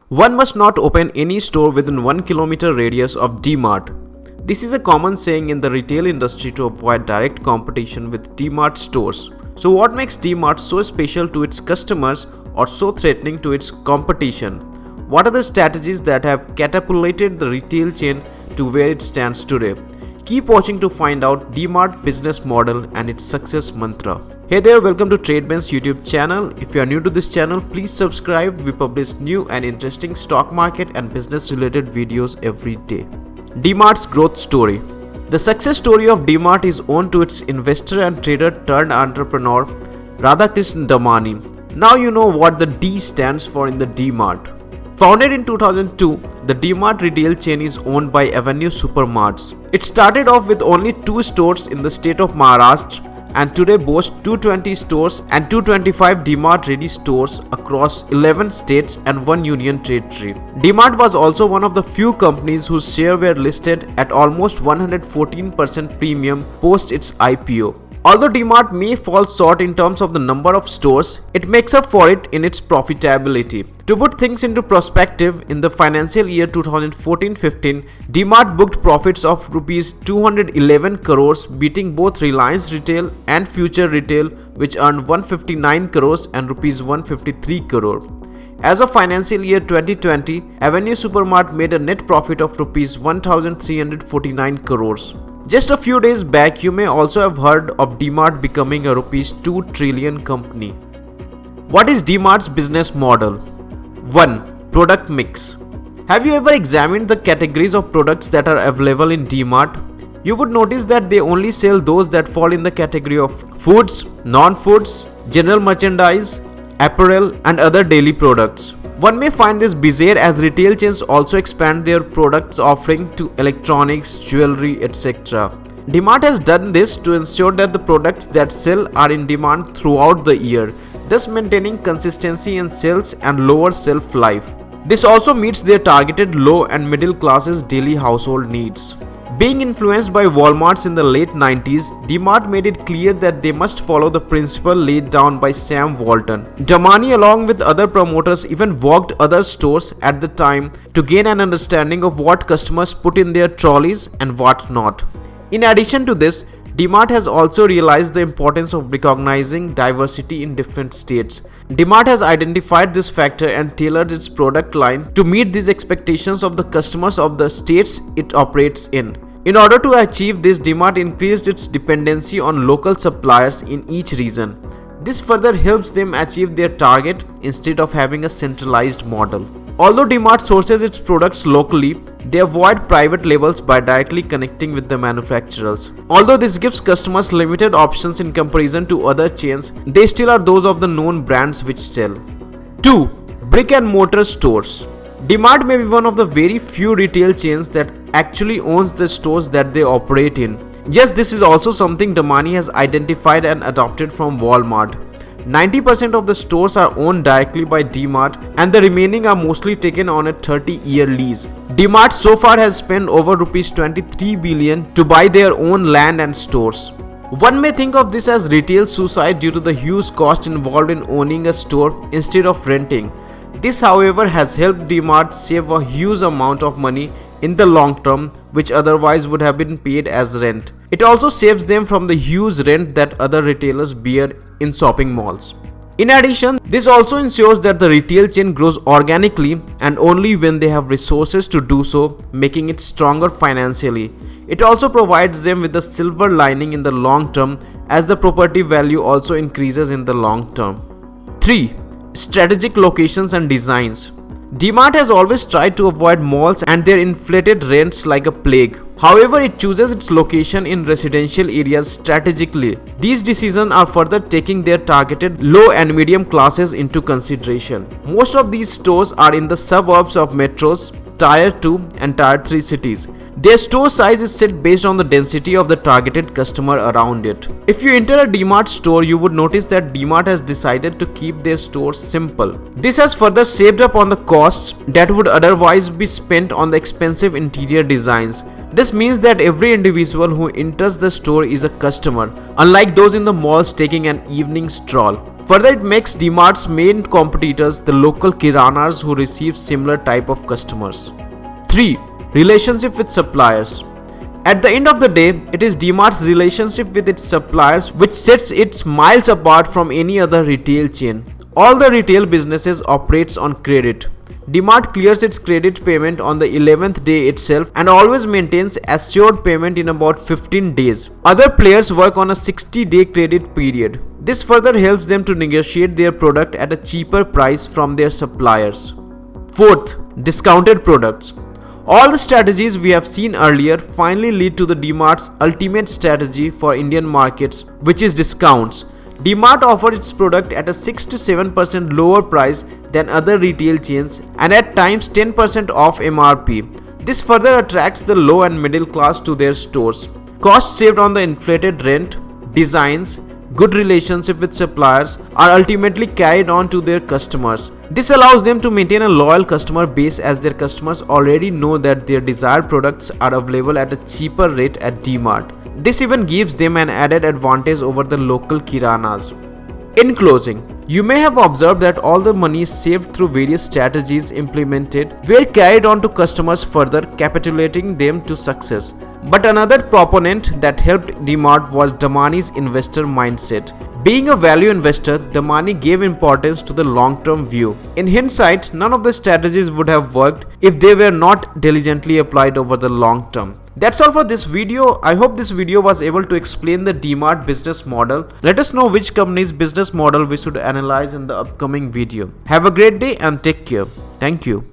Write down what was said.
One must not open any store within 1 kilometer radius of DMart. This is a common saying in the retail industry to avoid direct competition with DMart stores. So what makes DMart so special to its customers or so threatening to its competition? What are the strategies that have catapulted the retail chain to where it stands today? Keep watching to find out DMart business model and its success mantra. Hey there, welcome to TradeMan's YouTube channel. If you are new to this channel, please subscribe. We publish new and interesting stock market and business related videos every day. DMart's growth story. The success story of DMart is owed to its investor and trader turned entrepreneur Radhakishan Damani. Now you know what the D stands for in the DMart. Founded in 2002, the DMart retail chain is owned by Avenue Supermarts. It started off with only 2 stores in the state of Maharashtra and today boasts 220 stores and 225 DMart Ready stores across 11 states and 1 union territory. DMart was also one of the few companies whose shares were listed at almost 114% premium post its IPO. Although DMart may fall short in terms of the number of stores, it makes up for it in its profitability. To put things into perspective, in the financial year 2014-15, DMart booked profits of Rs 211 crores, beating both Reliance Retail and Future Retail, which earned 159 crores and Rs 153 crore. As of financial year 2020, Avenue Supermart made a net profit of Rs 1,349 crores. Just a few days back, you may also have heard of DMart becoming a Rs 2 trillion company. What is DMart's business model? 1. Product mix. Have you ever examined the categories of products that are available in DMart? You would notice that they only sell those that fall in the category of foods, non-foods, general merchandise, apparel, and other daily products. One may find this bizarre as retail chains also expand their products offering to electronics, jewelry, etc. DMart has done this to ensure that the products that sell are in demand throughout the year, thus maintaining consistency in sales and lower shelf life. This also meets their targeted low and middle classes' daily household needs. Being influenced by Walmart's in the late 90s, DMart made it clear that they must follow the principle laid down by Sam Walton. Damani, along with other promoters, even walked other stores at the time to gain an understanding of what customers put in their trolleys and what not. In addition to this, DMart has also realized the importance of recognizing diversity in different states. DMart has identified this factor and tailored its product line to meet these expectations of the customers of the states it operates in. In order to achieve this, DMart increased its dependency on local suppliers in each region. This further helps them achieve their target instead of having a centralized model. Although DMart sources its products locally, they avoid private labels by directly connecting with the manufacturers. Although this gives customers limited options in comparison to other chains, they still are those of the known brands which sell. 2. Brick and mortar stores. DMart may be one of the very few retail chains that actually owns the stores that they operate in. Yes, this is also something Damani has identified and adopted from Walmart. 90% of the stores are owned directly by DMart and the remaining are mostly taken on a 30-year lease. DMart so far has spent over Rs 23 billion to buy their own land and stores. One may think of this as retail suicide due to the huge cost involved in owning a store instead of renting. This, however, has helped DMart save a huge amount of money in the long term, which otherwise would have been paid as rent. It also saves them from the huge rent that other retailers bear in shopping malls. In addition, this also ensures that the retail chain grows organically and only when they have resources to do so, making it stronger financially. It also provides them with a silver lining in the long term, as the property value also increases in the long term. 3. Strategic locations and designs. DMart has always tried to avoid malls and their inflated rents like a plague. However, it chooses its location in residential areas strategically. These decisions are further taking their targeted low and medium classes into consideration. Most of these stores are in the suburbs of metros, Tier 2 and Tier 3 cities. Their store size is set based on the density of the targeted customer around it. If you enter a DMart store, you would notice that DMart has decided to keep their stores simple. This has further saved up on the costs that would otherwise be spent on the expensive interior designs. This means that every individual who enters the store is a customer, unlike those in the malls taking an evening stroll. Further, it makes DMart's main competitors the local kiranas who receive similar type of customers. 3. Relationship with suppliers. At the end of the day, it is DMart's relationship with its suppliers which sets it miles apart from any other retail chain. All the retail businesses operates on credit. DMart clears its credit payment on the 11th day itself and always maintains assured payment in about 15 days. Other players work on a 60-day credit period. This further helps them to negotiate their product at a cheaper price from their suppliers. 4th, discounted products. All the strategies we have seen earlier finally lead to the DMart's ultimate strategy for Indian markets, which is discounts. DMart offers its product at a 6 to 7% lower price than other retail chains and at times 10% off MRP. This further attracts the low and middle class to their stores. Costs saved on the inflated rent, designs, good relationship with suppliers are ultimately carried on to their customers. This allows them to maintain a loyal customer base as their customers already know that their desired products are available at a cheaper rate at DMart. This even gives them an added advantage over the local kiranas. In closing, you may have observed that all the money saved through various strategies implemented were carried on to customers, further capitulating them to success. But another proponent that helped DMart was Damani's investor mindset. Being a value investor, Damani gave importance to the long-term view. In hindsight, none of the strategies would have worked if they were not diligently applied over the long term. That's all for this video. I hope this video was able to explain the DMart business model. Let us know which company's business model we should analyze in the upcoming video. Have a great day and take care. Thank you.